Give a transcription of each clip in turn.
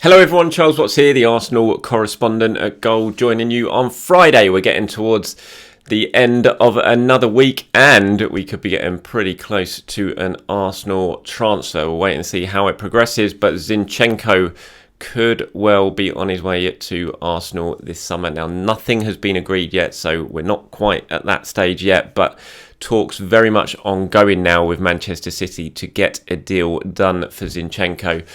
Hello everyone, Charles Watts here, the Arsenal correspondent at Goal, joining you on Friday. We're getting towards the end of another week and we could be getting pretty close to an Arsenal transfer. We'll wait and see how it progresses, but Zinchenko could well be on his way to Arsenal this summer. Now, nothing has been agreed yet, so we're not quite at that stage yet, but talks very much ongoing now with Manchester City to get a deal done for Zinchenko.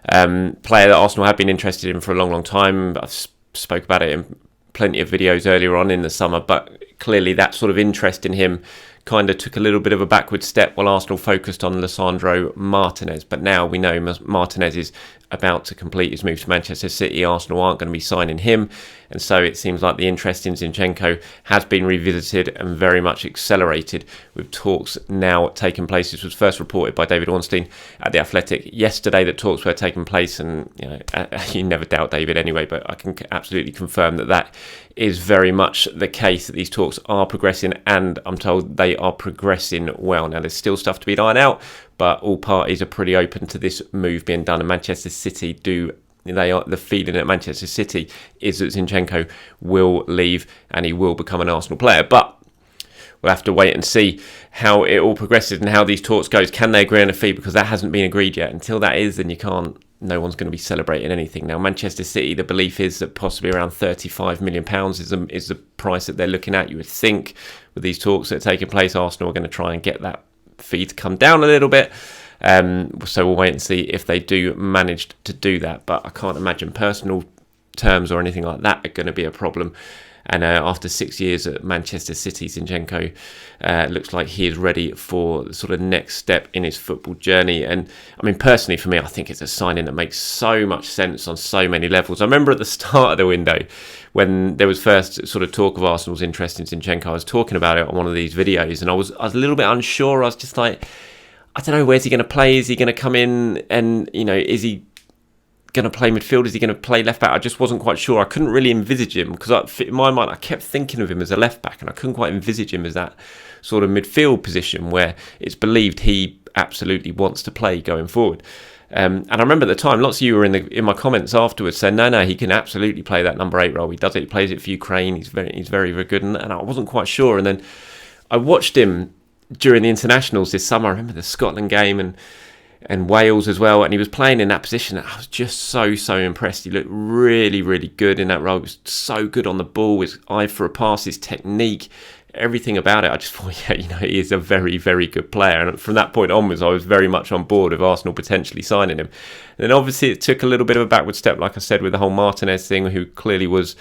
Player that Arsenal have been interested in for a long time. I've spoke about it in plenty of videos earlier on in the summer, but clearly that sort of interest in him kind of took a little bit of a backward step while Arsenal focused on Lisandro Martinez. But now we know Martinez is about to complete his move to Manchester City. Arsenal aren't going to be signing him, and so it seems like the interest in Zinchenko has been revisited and very much accelerated, with talks now taking place. This was first reported by David Ornstein at The Athletic yesterday that talks were taking place, and you never doubt David anyway, but I can absolutely confirm that is very much the case, that these talks are progressing, and I'm told they are progressing well. Now, there's still stuff to be ironed out, but all parties are pretty open to this move being done, and Manchester City the feeling at Manchester City is that Zinchenko will leave and he will become an Arsenal player. But we'll have to wait and see how it all progresses and how these talks goes. Can they agree on a fee? Because that hasn't been agreed yet. Until that is, then no one's going to be celebrating anything. Now, Manchester City, the belief is that possibly around £35 million is the price that they're looking at. You would think with these talks that are taking place, Arsenal are going to try and get that fee to come down a little bit. So we'll wait and see if they do manage to do that. But I can't imagine personal terms or anything like that are going to be a problem. And after 6 years at Manchester City, Zinchenko looks like he is ready for the sort of next step in his football journey. And I mean, personally for me, I think it's a signing that makes so much sense on so many levels. I remember at the start of the window, when there was first sort of talk of Arsenal's interest in Zinchenko, I was talking about it on one of these videos, and I was a little bit unsure. I was just like, I don't know, where's he going to play? Is he going to come in and, is he going to play midfield? Is he going to play left back? I just wasn't quite sure. I couldn't really envisage him because in my mind I kept thinking of him as a left back, and I couldn't quite envisage him as that sort of midfield position where it's believed he absolutely wants to play going forward. And I remember at the time, lots of you were in my comments afterwards saying, no, he can absolutely play that number 8 role. He does it. He plays it for Ukraine. He's very, very good. And I wasn't quite sure. And then I watched him during the internationals this summer. I remember the Scotland game and Wales as well, and he was playing in that position. I was just so impressed. He looked really, really good in that role. He was so good on the ball, his eye for a pass, his technique, everything about it. I just thought, he is a very, very good player. And from that point onwards, I was very much on board with Arsenal potentially signing him. And then obviously it took a little bit of a backward step, like I said, with the whole Martinez thing, who clearly was,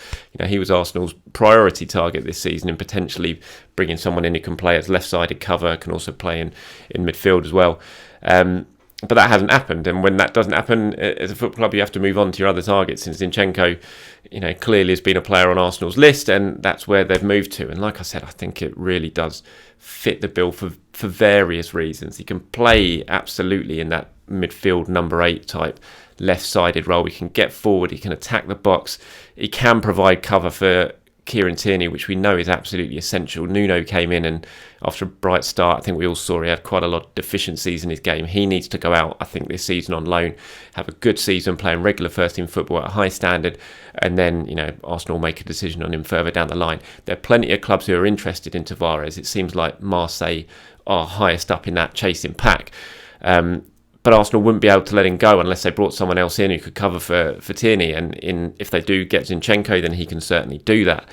he was Arsenal's priority target this season, and potentially bringing someone in who can play as left-sided cover, can also play in midfield as well. But that hasn't happened, and when that doesn't happen, as a football club, you have to move on to your other targets. And Zinchenko, clearly has been a player on Arsenal's list, and that's where they've moved to. And like I said, I think it really does fit the bill for various reasons. He can play absolutely in that midfield number 8 type left-sided role. He can get forward, he can attack the box, he can provide cover for Kieran Tierney, which we know is absolutely essential. Nuno came in, and after a bright start, I think we all saw he had quite a lot of deficiencies in his game. He needs to go out, I think, this season on loan, have a good season playing regular first-team football at a high standard, and then, Arsenal make a decision on him further down the line. There are plenty of clubs who are interested in Tavares. It seems like Marseille are highest up in that chasing pack. But Arsenal wouldn't be able to let him go unless they brought someone else in who could cover for Tierney. And if they do get Zinchenko, then he can certainly do that.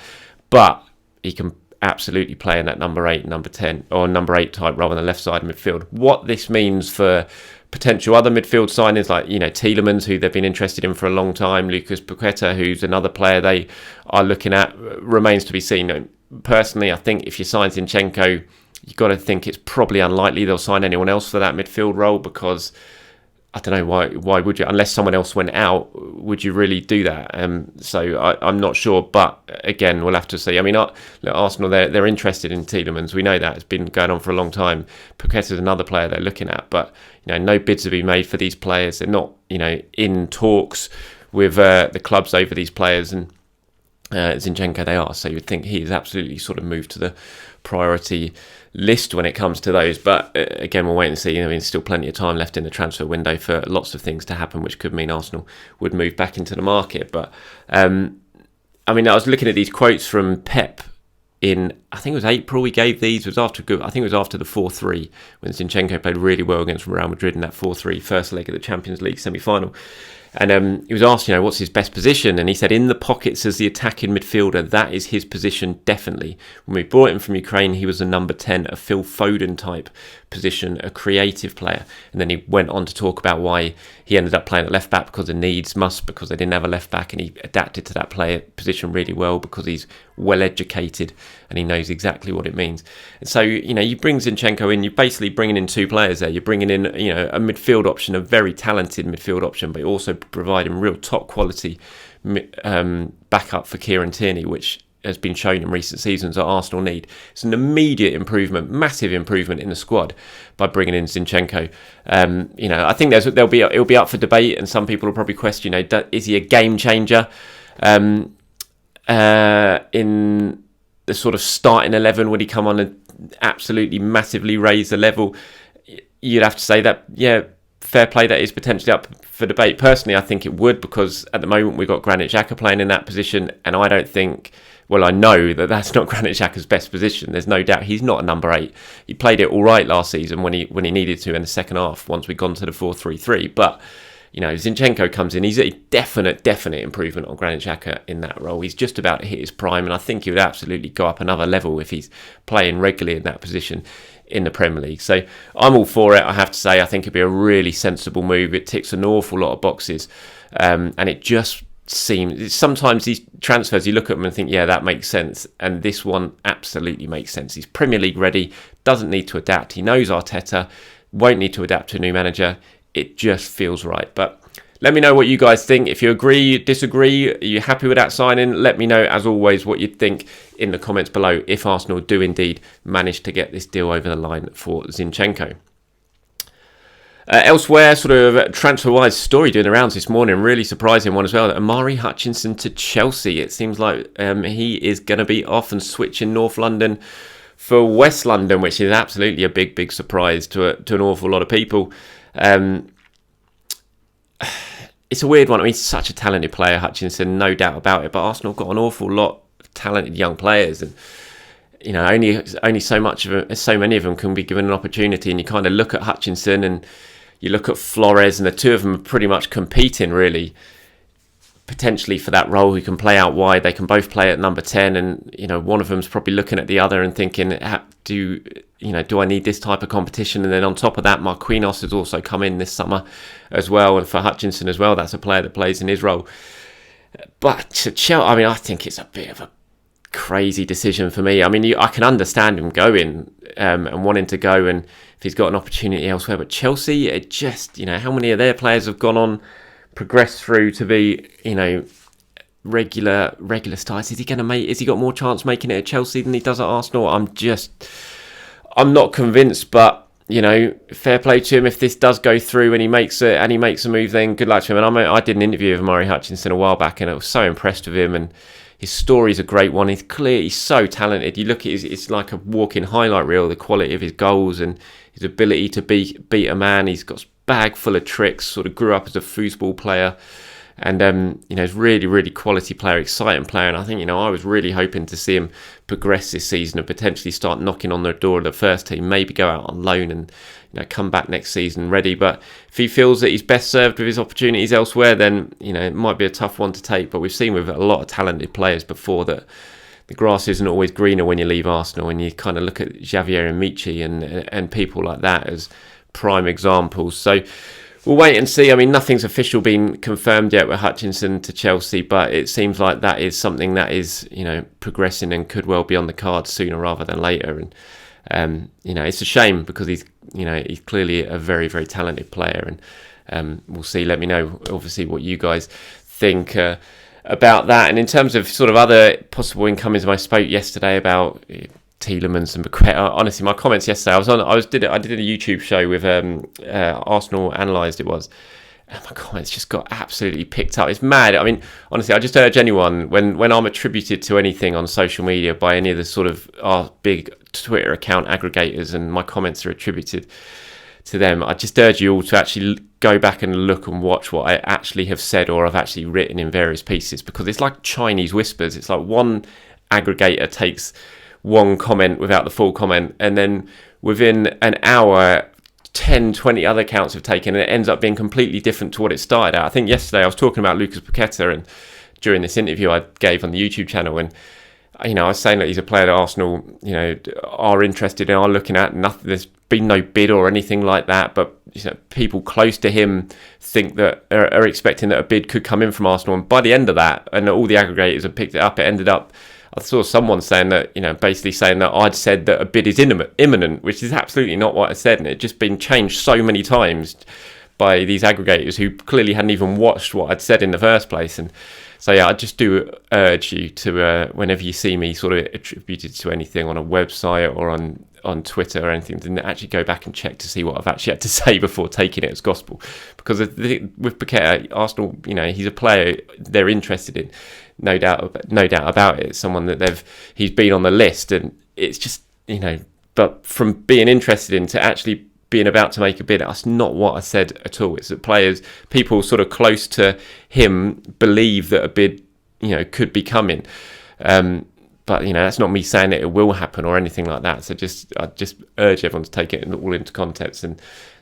But he can absolutely play in that number 8, number 10, or number 8 type role on the left side of midfield. What this means for potential other midfield signings, like Tielemans, who they've been interested in for a long time, Lucas Paqueta, who's another player they are looking at, remains to be seen. Personally, I think if you sign Zinchenko, you've got to think it's probably unlikely they'll sign anyone else for that midfield role, because I don't know, why would you? Unless someone else went out, would you really do that? So I'm not sure, but again, we'll have to see. I mean, Arsenal, they're interested in Tielemans. We know that. It's been going on for a long time. Paqueta is another player they're looking at, but no bids have been made for these players. They're not in talks with the clubs over these players, and Zinchenko they are. So you'd think he is absolutely sort of moved to the priority list when it comes to those. But again, we'll wait and see. I mean, still plenty of time left in the transfer window for lots of things to happen, which could mean Arsenal would move back into the market. But I mean, I was looking at these quotes from Pep in, I think it was April. He gave these. It was after I think it was after the 4-3 when Zinchenko played really well against Real Madrid in that 4-3 first leg of the Champions League semi-final. And he was asked, what's his best position? And he said, in the pockets as the attacking midfielder, that is his position, definitely. When we brought him from Ukraine, he was a number 10, a Phil Foden type position, a creative player. And then he went on to talk about why he ended up playing at left back because of because they didn't have a left back, and he adapted to that player position really well because he's well educated and he knows exactly what it means. And so, you bring Zinchenko in, you're basically bringing in two players there. You're bringing in, a midfield option, a very talented midfield option, but also providing real top quality backup for Kieran Tierney, which has been shown in recent seasons that Arsenal need. It's an immediate improvement, massive improvement in the squad by bringing in Zinchenko. I think it'll be up for debate, and some people will probably question, is he a game changer in the sort of starting 11? Would he come on and absolutely massively raise the level? You'd have to say that, fair play, that is potentially up for debate. Personally, I think it would, because at the moment we've got Granit Xhaka playing in that position, and I don't think, I know that that's not Granit Xhaka's best position. There's no doubt he's not a number 8. He played it all right last season when he needed to in the second half once we'd gone to the 4-3-3. But Zinchenko comes in. He's a definite improvement on Granit Xhaka in that role. He's just about to hit his prime, and I think he would absolutely go up another level if he's playing regularly in that position in the Premier League. So I'm all for it, I have to say. I think it'd be a really sensible move. It ticks an awful lot of boxes, and it just seems, sometimes these transfers, you look at them and think, that makes sense, and this one absolutely makes sense. He's Premier League ready, doesn't need to adapt. He knows Arteta, won't need to adapt to a new manager. It just feels right. But let me know what you guys think. If you agree, disagree, are you happy with that signing? Let me know, as always, what you'd think in the comments below if Arsenal do indeed manage to get this deal over the line for Zinchenko. Elsewhere, sort of transfer-wise story doing the rounds this morning, really surprising one as well. Omari Hutchinson to Chelsea. It seems like he is going to be off and switching North London for West London, which is absolutely a big surprise to an awful lot of people. It's a weird one. I mean, he's such a talented player, Hutchinson, no doubt about it. But Arsenal have got an awful lot of talented young players, and only so many of them can be given an opportunity. And you kind of look at Hutchinson and you look at Flores, and the two of them are pretty much competing, really, potentially for that role. Who can play out wide? They can both play at number 10, and one of them's probably looking at the other and thinking, do I need this type of competition? And then on top of that, Marquinhos has also come in this summer as well, and for Hutchinson as well, that's a player that plays in his role. But to Chelsea, I think it's a bit of a crazy decision for me. I can understand him going and wanting to go, and if he's got an opportunity elsewhere. But Chelsea, it just, how many of their players have gone on, progressed through to be, regular stars? Is he got more chance making it at Chelsea than he does at Arsenal? I'm not convinced, but fair play to him if this does go through and he makes a move. Then good luck to him. And I did an interview with Omari Hutchinson a while back, and I was so impressed with him, and his story's a great one. He's so talented. You look at it's like a walking highlight reel, the quality of his goals and his ability to beat a man. He's got a bag full of tricks, sort of grew up as a foosball player, and he's really quality player, exciting player. And I think I was really hoping to see him progress this season and potentially start knocking on the door of the first team, maybe go out on loan and come back next season ready. But if he feels that he's best served with his opportunities elsewhere, then it might be a tough one to take. But we've seen with a lot of talented players before that the grass isn't always greener when you leave Arsenal, and you kind of look at Javier and Michi and people like that as prime examples. So we'll wait and see. Nothing's official been confirmed yet with Hutchinson to Chelsea, but it seems like that is something that is, progressing and could well be on the cards sooner rather than later. And it's a shame because he's clearly a very talented player, and we'll see. Let me know, obviously, what you guys think about that. And in terms of sort of other possible incomings, I spoke yesterday about Tielemans and Paqueta. Honestly, my comments yesterday, I did a YouTube show with Arsenal Analysed, it was, and my comments just got absolutely picked up. It's mad. I mean, honestly, I just urge anyone, when I'm attributed to anything on social media by any of the sort of our big Twitter account aggregators and my comments are attributed to them, I just urge you all to actually go back and look and watch what I actually have said or I've actually written in various pieces, because it's like Chinese whispers. It's like one aggregator takes one comment without the full comment, and then within an hour 10, 20 other accounts have taken, and it ends up being completely different to what it started out. I think yesterday I was talking about Lucas Paqueta, and during this interview I gave on the YouTube channel, and I was saying that he's a player that Arsenal, are interested in, are looking at. Nothing, there's been no bid or anything like that, but people close to him think that are expecting that a bid could come in from Arsenal. And by the end of that, and all the aggregators have picked it up, it ended up, I saw someone saying that, basically saying that I'd said that a bid is imminent, which is absolutely not what I said. And it had just been changed so many times by these aggregators who clearly hadn't even watched what I'd said in the first place. And so, yeah, I just do urge you to, whenever you see me sort of attributed to anything on a website or on Twitter or anything, then actually go back and check to see what I've actually had to say before taking it as gospel. Because with Paqueta, Arsenal, he's a player they're interested in. No doubt about it. Someone that he's been on the list, and it's just But from being interested in to actually being about to make a bid, that's not what I said at all. It's that people sort of close to him believe that a bid, could be coming. But that's not me saying that it will happen or anything like that. So I just urge everyone to take it all into context, and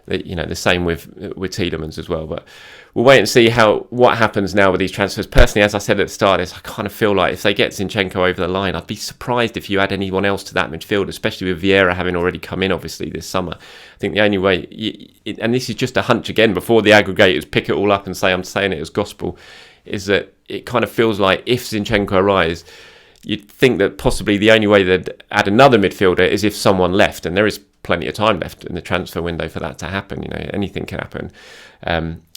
the same with Tielemans as well. But we'll wait and see what happens now with these transfers. Personally, as I said at the start, I kind of feel like if they get Zinchenko over the line, I'd be surprised if you add anyone else to that midfield, especially with Vieira having already come in, obviously, this summer. I think the only way, and this is just a hunch again, before the aggregators pick it all up and say I'm saying it as gospel, is that it kind of feels like if Zinchenko arrives, you'd think that possibly the only way they'd add another midfielder is if someone left, and there is plenty of time left in the transfer window for that to happen. Anything can happen.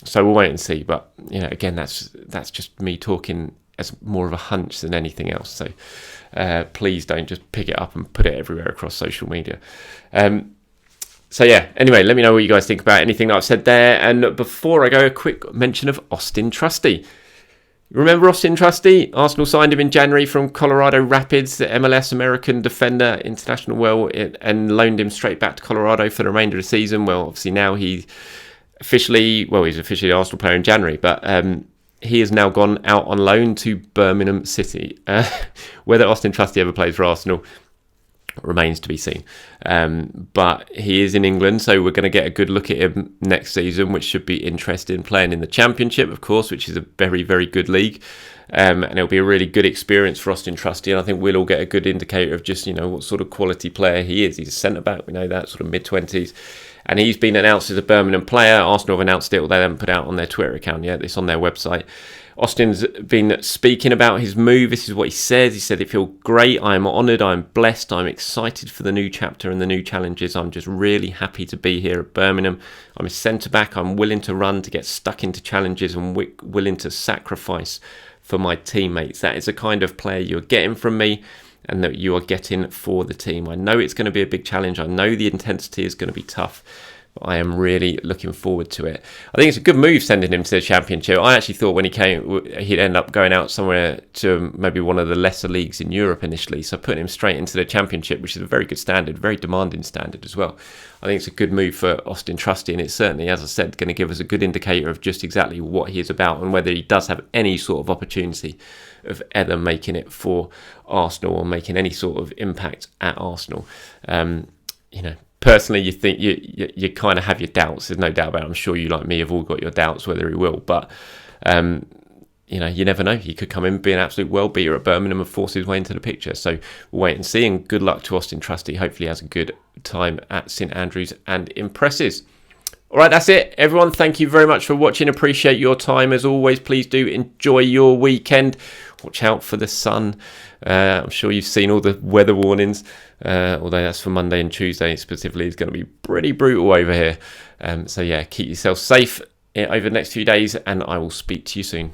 So we'll wait and see. But again, that's just me talking as more of a hunch than anything else. So please don't just pick it up and put it everywhere across social media. So yeah, anyway, let me know what you guys think about anything that I've said there. And before I go, a quick mention of Austin Trusty. Remember Austin Trusty? Arsenal signed him in January from Colorado Rapids, the MLS American defender, international, and loaned him straight back to Colorado for the remainder of the season. Well, obviously now he's officially an Arsenal player in January, but he has now gone out on loan to Birmingham City. Whether Austin Trusty ever plays for Arsenal remains to be seen. But he is in England, so we're going to get a good look at him next season, which should be interesting, playing in the Championship, of course, which is a very, very good league. And it'll be a really good experience for Austin Trusty, and I think we'll all get a good indicator of just, what sort of quality player he is. He's a centre-back, we know that, sort of mid-20s. And he's been announced as a Birmingham player. Arsenal have announced it, although they haven't put out on their Twitter account yet. It's on their website. Austin's been speaking about his move. This is what he says. He said, "It feels great. I'm honoured. I'm blessed. I'm excited for the new chapter and the new challenges. I'm just really happy to be here at Birmingham. I'm a centre-back. I'm willing to run, to get stuck into challenges, and willing to sacrifice for my teammates. That is the kind of player you're getting from me, and that you are getting for the team. I know it's going to be a big challenge. I know the intensity is going to be tough. But I am really looking forward to it." I think it's a good move sending him to the Championship. I actually thought when he came, he'd end up going out somewhere to maybe one of the lesser leagues in Europe initially. So putting him straight into the Championship, which is a very good standard, very demanding standard as well. I think it's a good move for Austin Trusty, and it's certainly, as I said, going to give us a good indicator of just exactly what he is about and whether he does have any sort of opportunity of ever making it for Arsenal or making any sort of impact at Arsenal. Personally, you think you kind of have your doubts. There's no doubt about it. I'm sure you, like me, have all got your doubts whether he will. But, you never know. He could come in, be an absolute world beater at Birmingham and force his way into the picture. So we'll wait and see. And good luck to Austin Trusty. Hopefully he has a good time at St Andrews and impresses. All right, that's it. Everyone, thank you very much for watching. Appreciate your time. As always, please do enjoy your weekend. Watch out for the sun. I'm sure you've seen all the weather warnings, although that's for Monday and Tuesday specifically. It's going to be pretty brutal over here. So yeah, keep yourself safe over the next few days, and I will speak to you soon.